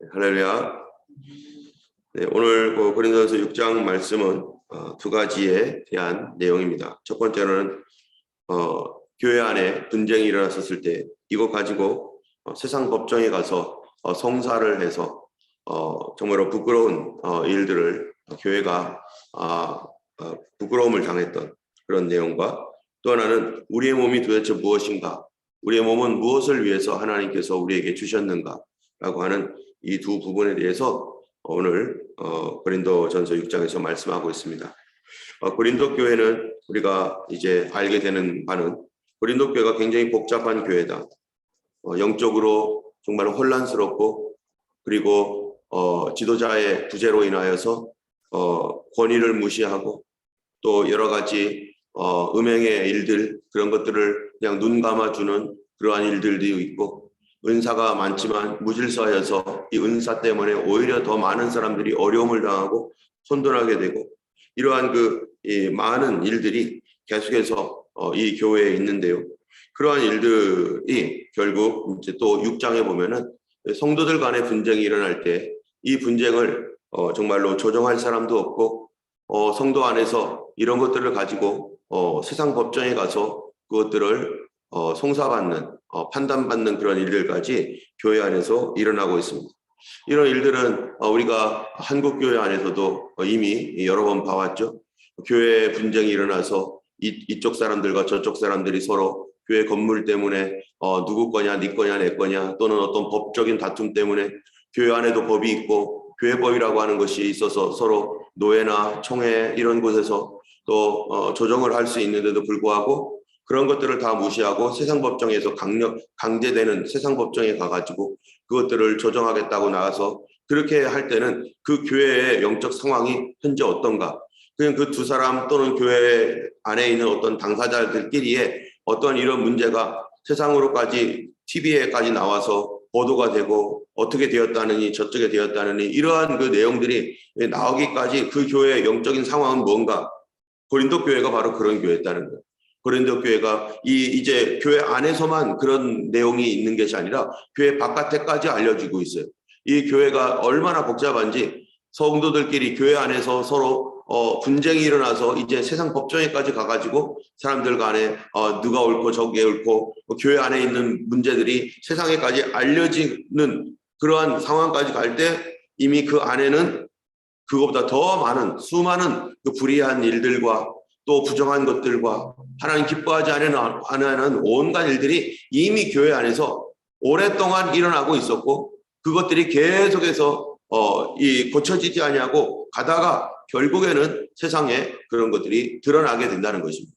할렐루야. 네, 오늘 고린도전서 6장 말씀은 두 가지에 대한 내용입니다. 첫 번째로는 교회 안에 분쟁이 일어났었을 때 이거 가지고 세상 법정에 가서 성사를 해서 정말로 부끄러운 일들을 교회가 부끄러움을 당했던 그런 내용과, 또 하나는 우리의 몸이 도대체 무엇인가, 우리의 몸은 무엇을 위해서 하나님께서 우리에게 주셨는가 라고 하는 이 두 부분에 대해서 오늘 고린도전서 6장에서 말씀하고 있습니다. 고린도 교회는 우리가 이제 알게 되는 바는 고린도 교회가 굉장히 복잡한 교회다. 영적으로 정말 혼란스럽고, 그리고 지도자의 부재로 인하여서 권위를 무시하고, 또 여러 가지 음행의 일들, 그런 것들을 그냥 눈 감아주는 그러한 일들도 있고, 은사가 많지만 무질서하여서 이 은사 때문에 오히려 더 많은 사람들이 어려움을 당하고 혼돈하게 되고, 이러한 이 많은 일들이 계속해서 이 교회에 있는데요. 그러한 일들이 결국 이제 또 6장에 보면은 성도들 간의 분쟁이 일어날 때 이 분쟁을 정말로 조정할 사람도 없고, 성도 안에서 이런 것들을 가지고 세상 법정에 가서 그것들을 송사받는, 판단받는 그런 일들까지 교회 안에서 일어나고 있습니다. 이런 일들은 우리가 한국 교회 안에서도 이미 여러 번 봐왔죠. 교회 분쟁이 일어나서 이쪽 사람들과 저쪽 사람들이 서로 교회 건물 때문에 누구 거냐, 네 거냐, 내 거냐, 또는 어떤 법적인 다툼 때문에 교회 안에도 법이 있고, 교회법이라고 하는 것이 있어서 서로 노회나 총회 이런 곳에서 또 조정을 할 수 있는데도 불구하고 그런 것들을 다 무시하고 세상 법정에서 강제되는 세상 법정에 가가지고 그것들을 조정하겠다고 나가서 그렇게 할 때는 그 교회의 영적 상황이 현재 어떤가, 그냥 그 두 사람 또는 교회 안에 있는 어떤 당사자들끼리의 어떤 이런 문제가 세상으로까지 TV에까지 나와서 보도가 되고 어떻게 되었다느니 저쪽에 되었다느니 이러한 그 내용들이 나오기까지 그 교회의 영적인 상황은 뭔가, 고린도 교회가 바로 그런 교회였다는 거예요. 고린도 교회가 이제 교회 안에서만 그런 내용이 있는 것이 아니라 교회 바깥에까지 알려지고 있어요. 이 교회가 얼마나 복잡한지, 성도들끼리 교회 안에서 서로 분쟁이 일어나서 이제 세상 법정에까지 가가지고 사람들 간에 누가 옳고 저게 옳고 교회 안에 있는 문제들이 세상에까지 알려지는 그러한 상황까지 갈 때 이미 그 안에는 그것보다 더 많은 수많은 그 불의한 일들과 또 부정한 것들과 하나님 기뻐하지 않는 온갖 일들이 이미 교회 안에서 오랫동안 일어나고 있었고, 그것들이 계속해서 고쳐지지 아니하고 가다가 결국에는 세상에 그런 것들이 드러나게 된다는 것입니다.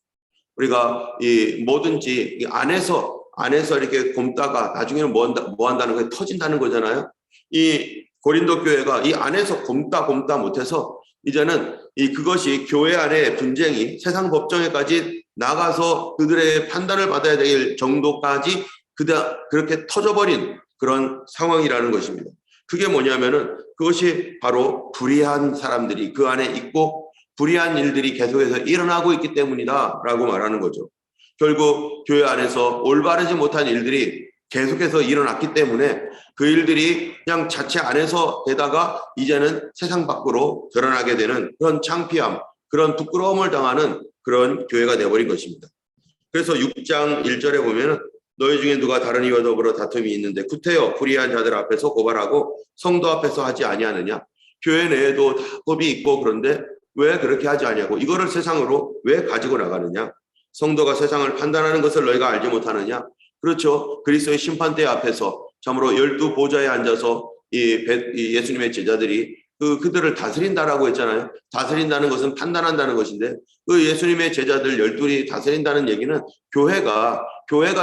우리가 뭐든지 안에서 이렇게 굼다가 나중에는 뭐 한다는 거에 터진다는 거잖아요. 이 고린도 교회가 이 안에서 굼다 못해서 이제는 그것이 교회 안에 분쟁이 세상 법정에까지 나가서 그들의 판단을 받아야 될 정도까지 그렇게 터져버린 그런 상황이라는 것입니다. 그게 뭐냐면은 그것이 바로 불의한 사람들이 그 안에 있고 불의한 일들이 계속해서 일어나고 있기 때문이다라고 말하는 거죠. 결국 교회 안에서 올바르지 못한 일들이 계속해서 일어났기 때문에 그 일들이 그냥 자체 안에서 되다가 이제는 세상 밖으로 드러나게 되는 그런 창피함, 그런 부끄러움을 당하는 그런 교회가 되어버린 것입니다. 그래서 6장 1절에 보면은 너희 중에 누가 다른 이와 더불어 다툼이 있는데 구태여 불의한 자들 앞에서 고발하고 성도 앞에서 하지 아니하느냐. 교회 내에도 다 법이 있고 그런데 왜 그렇게 하지 아니하고 이거를 세상으로 왜 가지고 나가느냐. 성도가 세상을 판단하는 것을 너희가 알지 못하느냐. 그렇죠. 그리스도의 심판대 앞에서 참으로 12 보좌에 앉아서 예수님의 제자들이 그들을 다스린다라고 했잖아요. 다스린다는 것은 판단한다는 것인데, 그 예수님의 제자들 12이 다스린다는 얘기는 교회가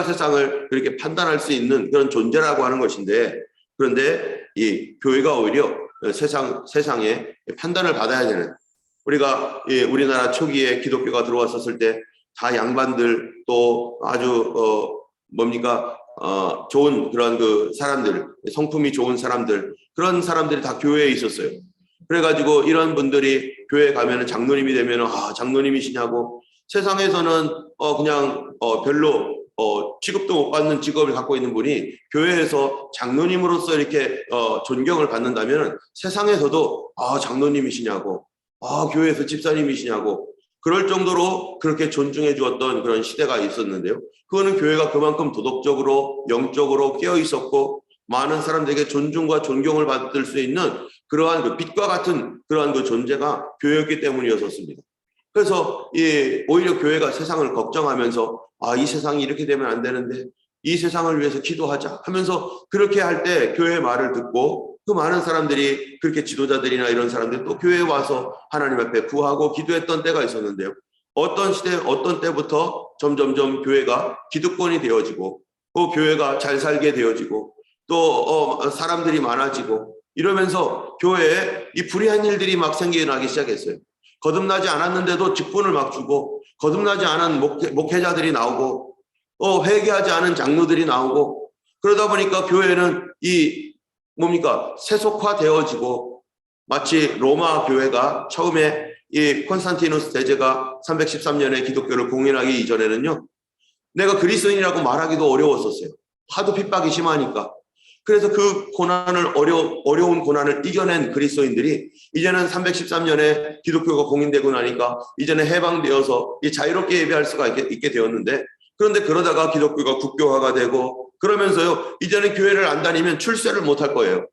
세상을 그렇게 판단할 수 있는 그런 존재라고 하는 것인데, 그런데 이 교회가 오히려 세상의 판단을 받아야 되는, 우리가 우리나라 초기에 기독교가 들어왔었을 때 다 양반들 또 아주 좋은 그런 그 사람들, 성품이 좋은 사람들, 그런 사람들이 다 교회에 있었어요. 그래가지고 이런 분들이 교회에 가면은 장로님이 되면은 장로님이시냐고, 세상에서는 그냥 별로 취급도 못 받는 직업을 갖고 있는 분이 교회에서 장로님으로서 이렇게 존경을 받는다면 세상에서도 장로님이시냐고, 교회에서 집사님이시냐고 그럴 정도로 그렇게 존중해 주었던 그런 시대가 있었는데요. 그거는 교회가 그만큼 도덕적으로 영적으로 깨어 있었고 많은 사람들에게 존중과 존경을 받을 수 있는 그러한 그 빛과 같은 그러한 그 존재가 교회였기 때문이었습니다. 그래서 오히려 교회가 세상을 걱정하면서 이 세상이 이렇게 되면 안 되는데 이 세상을 위해서 기도하자 하면서 그렇게 할 때 교회의 말을 듣고 그 많은 사람들이 그렇게 지도자들이나 이런 사람들이 또 교회에 와서 하나님 앞에 구하고 기도했던 때가 있었는데요. 어떤 시대 어떤 때부터 점점점 교회가 기득권이 되어지고 또 교회가 잘 살게 되어지고 또 사람들이 많아지고 이러면서 교회에 이 불의한 일들이 막 생겨나기 시작했어요. 거듭나지 않았는데도 직분을 막 주고 거듭나지 않은 목회자들이 나오고 회개하지 않은 장로들이 나오고 그러다 보니까 교회는 세속화되어지고 마치 로마 교회가 처음에 이 콘스탄티누스 대제가 313년에 기독교를 공인하기 이전에는요. 내가 그리스도인이라고 말하기도 어려웠었어요. 하도 핍박이 심하니까. 그래서 그 고난을 어려운 고난을 이겨낸 그리스도인들이 이제는 313년에 기독교가 공인되고 나니까 이제는 해방되어서 자유롭게 예배할 수가 있게 되었는데 그런데 그러다가 기독교가 국교화가 되고 그러면서요 이제는 교회를 안 다니면 출세를 못할 거예요.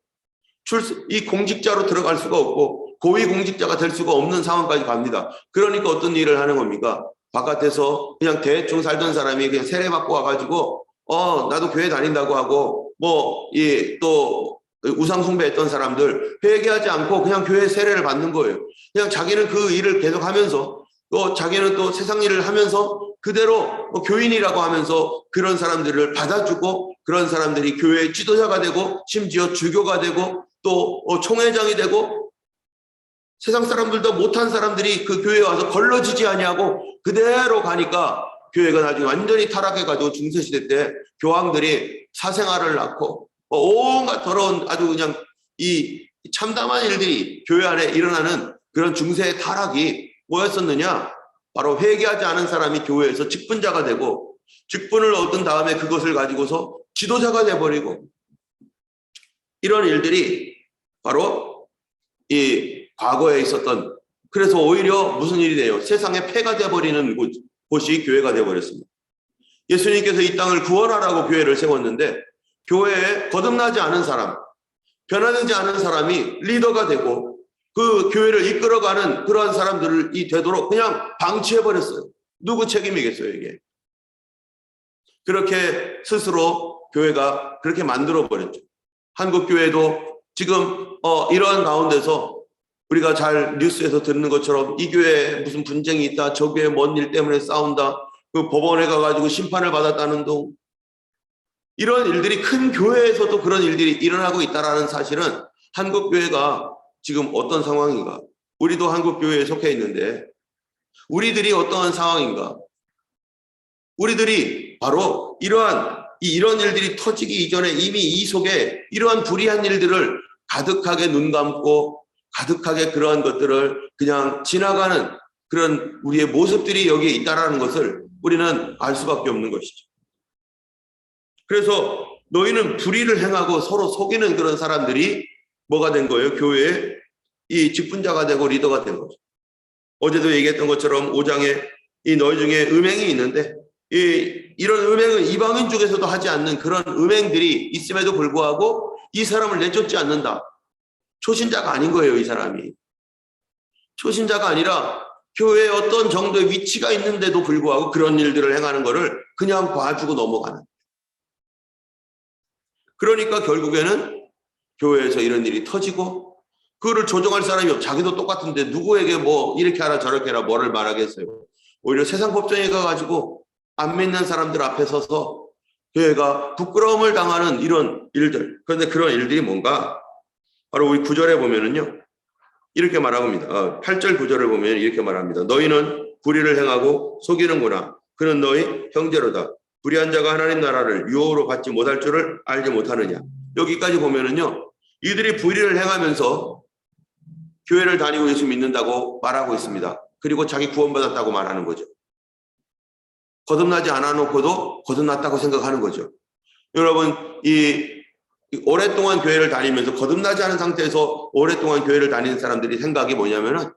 이 공직자로 들어갈 수가 없고 고위 공직자가 될 수가 없는 상황까지 갑니다. 그러니까 어떤 일을 하는 겁니까? 바깥에서 그냥 대충 살던 사람이 그냥 세례받고 와가지고 나도 교회 다닌다고 하고 또 우상 숭배했던 사람들 회개하지 않고 그냥 교회 세례를 받는 거예요. 그냥 자기는 그 일을 계속하면서 또 자기는 또 세상 일을 하면서 그대로 교인이라고 하면서 그런 사람들을 받아주고 그런 사람들이 교회의 지도자가 되고 심지어 주교가 되고 또 총회장이 되고 세상 사람들도 못한 사람들이 그 교회에 와서 걸러지지 아니하고 그대로 가니까 교회가 나중에 완전히 타락해가지고 중세시대 때 교황들이 사생아를 낳고 온갖 더러운 아주 그냥 이 참담한 일들이 교회 안에 일어나는 그런 중세의 타락이 뭐였었느냐? 바로 회개하지 않은 사람이 교회에서 직분자가 되고 직분을 얻은 다음에 그것을 가지고서 지도자가 돼버리고 이런 일들이 바로 이 과거에 있었던 그래서 오히려 무슨 일이 돼요? 세상에 폐가 돼버리는 곳이 교회가 돼버렸습니다. 예수님께서 이 땅을 구원하라고 교회를 세웠는데 교회에 거듭나지 않은 사람, 변화되지 않은 사람이 리더가 되고 그 교회를 이끌어가는 그러한 사람들이 되도록 그냥 방치해버렸어요. 누구 책임이겠어요, 이게? 그렇게 스스로 교회가 그렇게 만들어버렸죠. 한국교회도 지금 이러한 가운데서 우리가 잘 뉴스에서 듣는 것처럼 이 교회에 무슨 분쟁이 있다, 저 교회 뭔 일 때문에 싸운다, 그 법원에 가가지고 심판을 받았다는 둥 이런 일들이 큰 교회에서도 그런 일들이 일어나고 있다는 사실은 한국교회가 지금 어떤 상황인가? 우리도 한국교회에 속해 있는데 우리들이 어떠한 상황인가? 우리들이 바로 이런 일들이 터지기 이전에 이미 이 속에 이러한 불의한 일들을 가득하게 눈 감고 가득하게 그러한 것들을 그냥 지나가는 그런 우리의 모습들이 여기에 있다라는 것을 우리는 알 수밖에 없는 것이죠. 그래서 너희는 불의를 행하고 서로 속이는 그런 사람들이 뭐가 된 거예요? 교회에 이 직분자가 되고 리더가 된 거죠. 어제도 얘기했던 것처럼 5장에 이 너희 중에 음행이 있는데 이런 음행은 이방인 쪽에서도 하지 않는 그런 음행들이 있음에도 불구하고 이 사람을 내쫓지 않는다. 초신자가 아닌 거예요, 이 사람이. 초신자가 아니라 교회에 어떤 정도의 위치가 있는데도 불구하고 그런 일들을 행하는 거를 그냥 봐주고 넘어가는. 그러니까 결국에는 교회에서 이런 일이 터지고 그거를 조정할 사람이 없고 자기도 똑같은데 누구에게 뭐 이렇게 하라 저렇게 하라 뭐를 말하겠어요. 오히려 세상 법정에 가가지고 안 믿는 사람들 앞에 서서 교회가 부끄러움을 당하는 이런 일들. 그런데 그런 일들이 뭔가 바로 우리 9절에 보면은요. 이렇게 말합니다. 8절 9절을 보면 이렇게 말합니다. 너희는 불의를 행하고 속이는구나. 그는 너희 형제로다. 불의한 자가 하나님 나라를 유업으로 받지 못할 줄을 알지 못하느냐. 여기까지 보면은요. 이들이 불의를 행하면서 교회를 다니고 예수 믿는다고 말하고 있습니다. 그리고 자기 구원받았다고 말하는 거죠. 거듭나지 않아 놓고도 거듭났다고 생각하는 거죠. 여러분, 이 오랫동안 교회를 다니면서 거듭나지 않은 상태에서 오랫동안 교회를 다니는 사람들이 생각이 뭐냐면은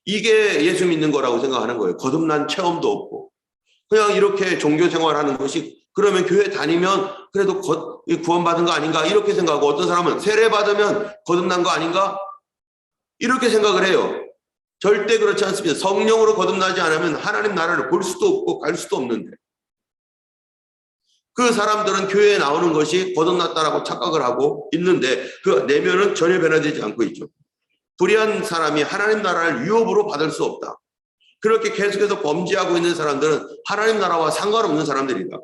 이게 예수 믿는 거라고 생각하는 거예요. 거듭난 체험도 없고 그냥 이렇게 종교 생활하는 것이, 그러면 교회 다니면 그래도 구원받은 거 아닌가 이렇게 생각하고, 어떤 사람은 세례 받으면 거듭난 거 아닌가 이렇게 생각을 해요. 절대 그렇지 않습니다. 성령으로 거듭나지 않으면 하나님 나라를 볼 수도 없고 갈 수도 없는데, 그 사람들은 교회에 나오는 것이 거듭났다라고 착각을 하고 있는데 그 내면은 전혀 변화되지 않고 있죠. 불의한 사람이 하나님 나라를 유업으로 받을 수 없다. 그렇게 계속해서 범죄하고 있는 사람들은 하나님 나라와 상관없는 사람들이다.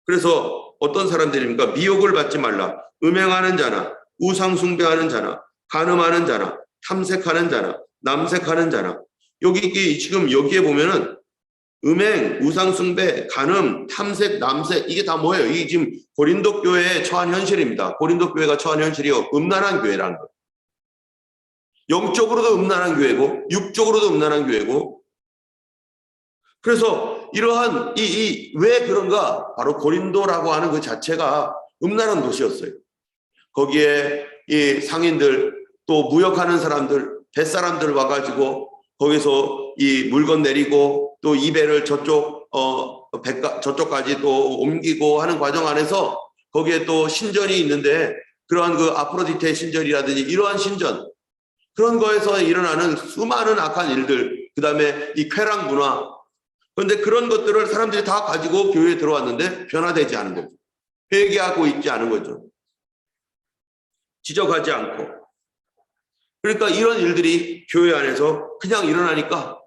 그래서 어떤 사람들입니까? 미혹을 받지 말라. 음행하는 자나 우상 숭배하는 자나 간음하는 자나 탐색하는 자나 남색하는 자나, 여기 지금 여기에 보면은 음행, 우상 숭배, 간음, 탐색, 남색, 이게 다 뭐예요? 이게 지금 고린도 교회에 처한 현실입니다. 고린도 교회가 처한 현실이요, 음란한 교회라는 거예요. 영적으로도 음란한 교회고 육적으로도 음란한 교회고. 그래서 이러한 왜 그런가? 바로 고린도라고 하는 그 자체가 음란한 도시였어요. 거기에 이 상인들, 또 무역하는 사람들, 뱃사람들 와가지고 거기서 이 물건 내리고 또 이 배를 저쪽까지 또 옮기고 하는 과정 안에서 거기에 또 신전이 있는데, 그러한 그 아프로디테 신전이라든지 이러한 신전, 그런 거에서 일어나는 수많은 악한 일들, 그 다음에 이 쾌락 문화, 그런데 그런 것들을 사람들이 다 가지고 교회에 들어왔는데 변화되지 않은 거죠. 회개하고 있지 않은 거죠. 지적하지 않고. 그러니까 이런 일들이 교회 안에서 그냥 일어나니까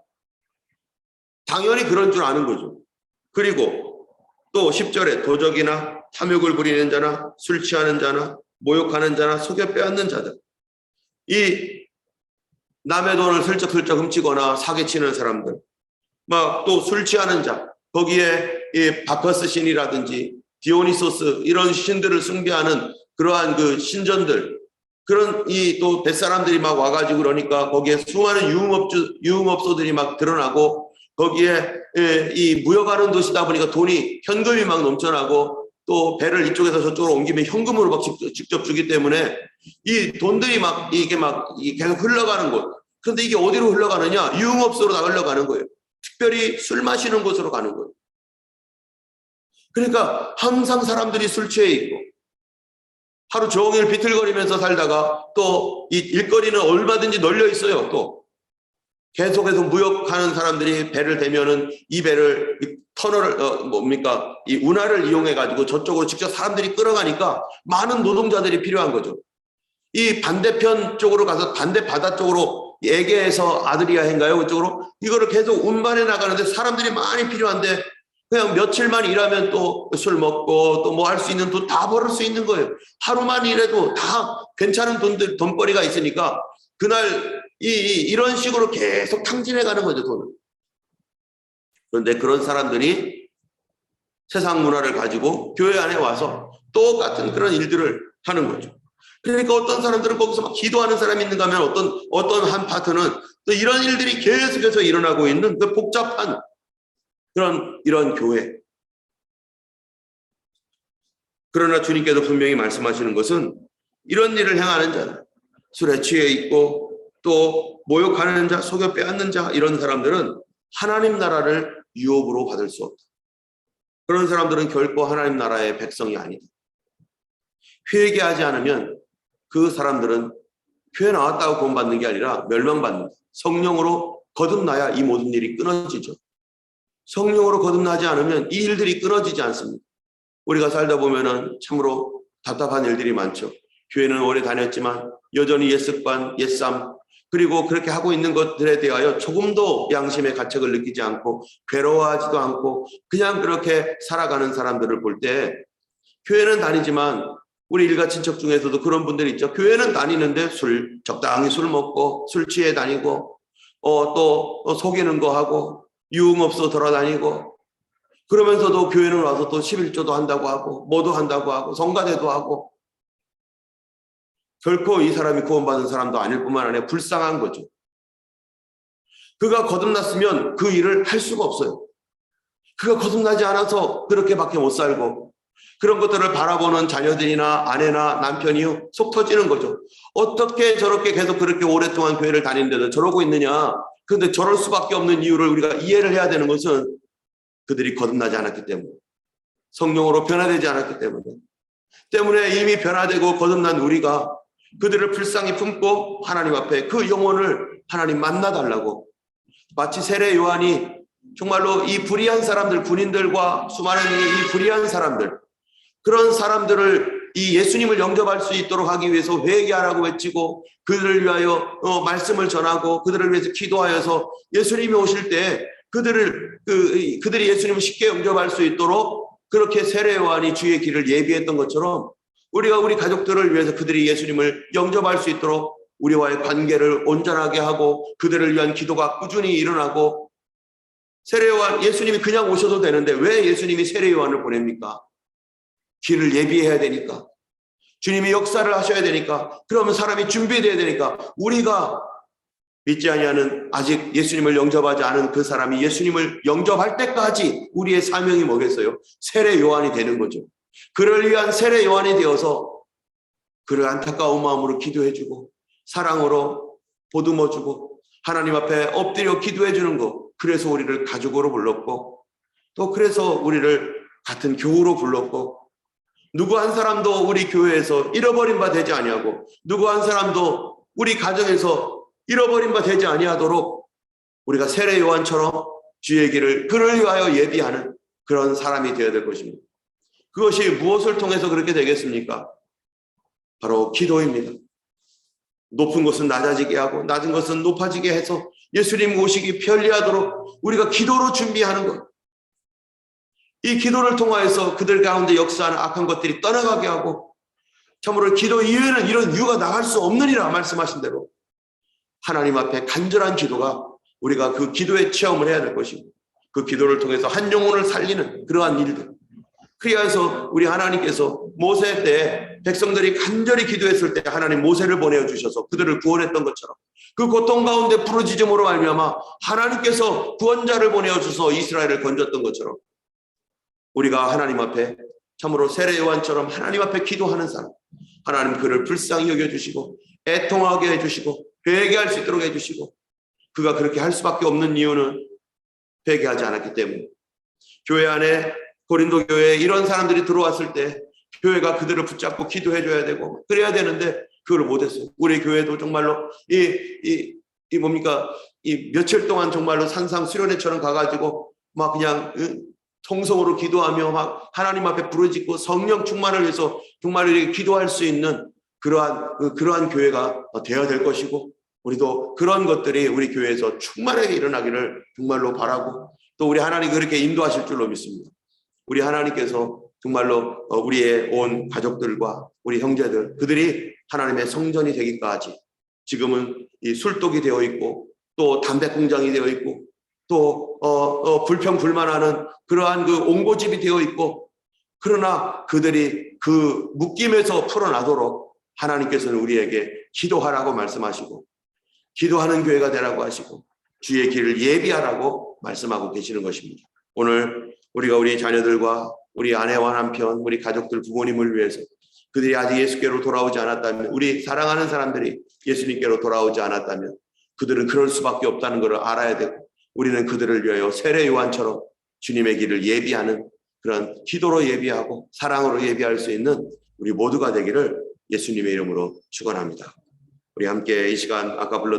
당연히 그런 줄 아는 거죠. 그리고 또 10절에 도적이나 탐욕을 부리는 자나 술 취하는 자나 모욕하는 자나 속여 빼앗는 자들, 이 남의 돈을 슬쩍슬쩍 훔치거나 사기치는 사람들, 막 또 술 취하는 자, 거기에 이 바커스 신이라든지 디오니소스 이런 신들을 숭배하는 그러한 그 신전들, 그런 이 또 뱃사람들이 막 와가지고 그러니까 거기에 수많은 유흥업소들이 막 드러나고, 거기에 이 무역하는 도시다 보니까 돈이, 현금이 막 넘쳐나고, 또 배를 이쪽에서 저쪽으로 옮기면 현금으로 막 직접 주기 때문에 이 돈들이 막 이게 막 계속 흘러가는 곳. 그런데 이게 어디로 흘러가느냐? 유흥업소로 다 흘러가는 거예요. 특별히 술 마시는 곳으로 가는 거예요. 그러니까 항상 사람들이 술 취해 있고 하루 종일 비틀거리면서 살다가 또 이 일거리는 얼마든지 널려 있어요. 또 계속해서 무역하는 사람들이 배를 대면은 이 배를 터널을 이 운하를 이용해 가지고 저쪽으로 직접 사람들이 끌어가니까 많은 노동자들이 필요한 거죠. 이 반대편 쪽으로 가서 반대 바다 쪽으로, 에게에서 아드리아해인가요? 그쪽으로 이거를 계속 운반해 나가는데 사람들이 많이 필요한데 그냥 며칠만 일하면 또 술 먹고 또 뭐 할 수 있는 돈 다 벌을 수 있는 거예요. 하루만 일해도 다 괜찮은 돈벌이가 있으니까 그날 이런 식으로 계속 탕진해 가는 거죠, 돈을. 그런데 그런 사람들이 세상 문화를 가지고 교회 안에 와서 똑같은 그런 일들을 하는 거죠. 그러니까 어떤 사람들은 거기서 막 기도하는 사람이 있는가 하면 어떤 한 파트는 또 이런 일들이 계속해서 일어나고 있는 그 복잡한 이런 교회. 그러나 주님께서 분명히 말씀하시는 것은 이런 일을 행하는 자, 술에 취해 있고 또 모욕하는 자, 속여 빼앗는 자, 이런 사람들은 하나님 나라를 유업으로 받을 수 없다. 그런 사람들은 결코 하나님 나라의 백성이 아니다. 회개하지 않으면 그 사람들은 교회 나왔다고 구원받는 게 아니라 멸망받는다. 성령으로 거듭나야 이 모든 일이 끊어지죠. 성령으로 거듭나지 않으면 이 일들이 끊어지지 않습니다. 우리가 살다 보면은 참으로 답답한 일들이 많죠. 교회는 오래 다녔지만 여전히 옛습관, 옛삼, 그리고 그렇게 하고 있는 것들에 대하여 조금도 양심의 가책을 느끼지 않고 괴로워하지도 않고 그냥 그렇게 살아가는 사람들을 볼 때, 교회는 다니지만 우리 일가 친척 중에서도 그런 분들이 있죠. 교회는 다니는데 적당히 술 먹고 술 취해 다니고 또 속이는 거 하고 유흥업소 돌아다니고, 그러면서도 교회는 와서 또 11조도 한다고 하고 뭐도 한다고 하고 성가대도 하고, 결코 이 사람이 구원받은 사람도 아닐 뿐만 아니라 불쌍한 거죠. 그가 거듭났으면 그 일을 할 수가 없어요. 그가 거듭나지 않아서 그렇게밖에 못 살고 그런 것들을 바라보는 자녀들이나 아내나 남편이 속 터지는 거죠. 어떻게 저렇게 계속 그렇게 오랫동안 교회를 다니는데도 저러고 있느냐. 그런데 저럴 수밖에 없는 이유를 우리가 이해를 해야 되는 것은 그들이 거듭나지 않았기 때문에, 성령으로 변화되지 않았기 때문에 이미 변화되고 거듭난 우리가 그들을 불쌍히 품고 하나님 앞에 그 영혼을 하나님 만나달라고, 마치 세례 요한이 정말로 이 불의한 사람들, 군인들과 수많은 이 불의한 사람들, 그런 사람들을 이 예수님을 영접할 수 있도록 하기 위해서 회개하라고 외치고 그들을 위하여 말씀을 전하고 그들을 위해서 기도하여서 예수님이 오실 때 그들이 예수님을 쉽게 영접할 수 있도록 그렇게 세례 요한이 주의 길을 예비했던 것처럼 우리가 우리 가족들을 위해서 그들이 예수님을 영접할 수 있도록 우리와의 관계를 온전하게 하고 그들을 위한 기도가 꾸준히 일어나고, 세례 요한, 예수님이 그냥 오셔도 되는데 왜 예수님이 세례 요한을 보냅니까? 길을 예비해야 되니까, 주님이 역사를 하셔야 되니까, 그러면 사람이 준비되어야 되니까, 우리가 믿지 아니하는, 아직 예수님을 영접하지 않은 그 사람이 예수님을 영접할 때까지 우리의 사명이 뭐겠어요? 세례 요한이 되는 거죠. 그를 위한 세례 요한이 되어서 그를 안타까운 마음으로 기도해주고 사랑으로 보듬어주고 하나님 앞에 엎드려 기도해주는 것, 그래서 우리를 가족으로 불렀고 또 그래서 우리를 같은 교우로 불렀고, 누구 한 사람도 우리 교회에서 잃어버린 바 되지 아니하고 누구 한 사람도 우리 가정에서 잃어버린 바 되지 아니하도록 우리가 세례 요한처럼 주의 길을 그를 위하여 예비하는 그런 사람이 되어야 될 것입니다. 그것이 무엇을 통해서 그렇게 되겠습니까? 바로 기도입니다. 높은 것은 낮아지게 하고 낮은 것은 높아지게 해서 예수님 오시기 편리하도록 우리가 기도로 준비하는 것, 이 기도를 통하여서 그들 가운데 역사하는 악한 것들이 떠나가게 하고, 참으로 기도 이외에는 이런 이유가 나갈 수 없느니라 말씀하신 대로 하나님 앞에 간절한 기도가, 우리가 그 기도의 체험을 해야 될 것이고 그 기도를 통해서 한 영혼을 살리는 그러한 일들, 그래서 우리 하나님께서 모세 때 백성들이 간절히 기도했을 때 하나님 모세를 보내주셔서 그들을 구원했던 것처럼, 그 고통 가운데 부르짖음으로 말미암아 하나님께서 구원자를 보내주셔서 이스라엘을 건졌던 것처럼, 우리가 하나님 앞에 참으로 세례 요한처럼 하나님 앞에 기도하는 사람, 하나님 그를 불쌍히 여겨주시고 애통하게 해주시고 회개할 수 있도록 해주시고, 그가 그렇게 할 수밖에 없는 이유는 회개하지 않았기 때문에, 교회 안에 고린도 교회에 이런 사람들이 들어왔을 때 교회가 그들을 붙잡고 기도해줘야 되고 그래야 되는데 그걸 못했어요. 우리 교회도 정말로 이 며칠 동안 정말로 산상 수련회처럼 가가지고 막 그냥 통성으로 기도하며 막 하나님 앞에 부르짖고 성령 충만을 위해서 정말 이렇게 기도할 수 있는 그러한 교회가 되어야 될 것이고, 우리도 그런 것들이 우리 교회에서 충만하게 일어나기를 정말로 바라고, 또 우리 하나님 그렇게 인도하실 줄로 믿습니다. 우리 하나님께서 정말로 우리의 온 가족들과 우리 형제들, 그들이 하나님의 성전이 되기까지, 지금은 이 술독이 되어 있고 또 담배 공장이 되어 있고 또 불평불만하는 그러한 그 옹고집이 되어 있고, 그러나 그들이 그 묶임에서 풀어나도록 하나님께서는 우리에게 기도하라고 말씀하시고 기도하는 교회가 되라고 하시고 주의 길을 예비하라고 말씀하고 계시는 것입니다. 오늘 우리가 우리 자녀들과 우리 아내와 남편, 우리 가족들, 부모님을 위해서, 그들이 아직 예수께로 돌아오지 않았다면, 우리 사랑하는 사람들이 예수님께로 돌아오지 않았다면 그들은 그럴 수밖에 없다는 것을 알아야 되고, 우리는 그들을 위하여 세례 요한처럼 주님의 길을 예비하는 그런 기도로 예비하고 사랑으로 예비할 수 있는 우리 모두가 되기를 예수님의 이름으로 축원합니다. 우리 함께 이 시간 아까 불렀던